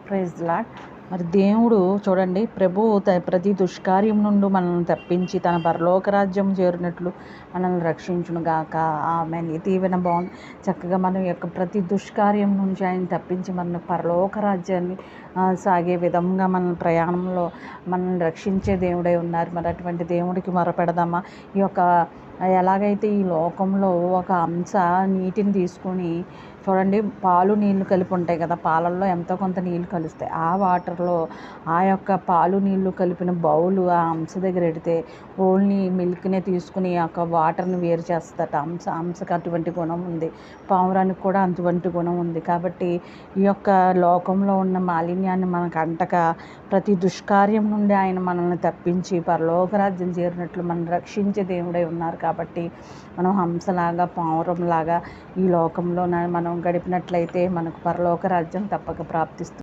Praise lord. మరి దేవుడు చూడండి, ప్రభువు ప్రతి దుష్కార్యం నుండి మనల్ని తప్పించి తన పరలోక రాజ్యం చేరినట్లు మనల్ని రక్షించును గాక. ఆమేన్. ఈ దీవెన బాగుంది. చక్కగా మనం యొక్క ప్రతి దుష్కార్యం నుంచి ఆయన తప్పించి మన పరలోక రాజ్యాన్ని సాగే విధంగా మన ప్రయాణంలో మనల్ని రక్షించే దేవుడై ఉన్నారు. మరి అటువంటి దేవుడికి మొరపెడదామా? ఈ యొక్క ఎలాగైతే ఈ లోకంలో ఒక అంశ నీటిని తీసుకొని చూడండి, పాలు నీళ్లు కలిపి ఉంటాయి కదా, పాలల్లో ఎంతో కొంత నీళ్ళు కలుస్తాయి. ఆ వాటర్లో ఆ యొక్క పాలు నీళ్లు కలిపిన బౌలు ఆ అంశ దగ్గర పెడితే ఓన్లీ మిల్క్నే తీసుకుని ఆ యొక్క వాటర్ని వేరు చేస్తట. అంశకు అటువంటి గుణం ఉంది, పావురానికి కూడా అటువంటి గుణం ఉంది. కాబట్టి ఈ యొక్క లోకంలో ఉన్న మాలిన్యాన్ని మనకు అంటక ప్రతి దుష్కార్యం నుండి ఆయన మనల్ని తప్పించి పరలోక రాజ్యం చేరినట్లు మనం రక్షించే దేవుడై ఉన్నారు. కాబట్టి మనం హంసలాగా పావురంలాగా ఈ లోకంలో మనం గడిపినట్లయితే మనకు పరలోక రాజ్యం తప్పక ప్రాప్తిస్తుంది.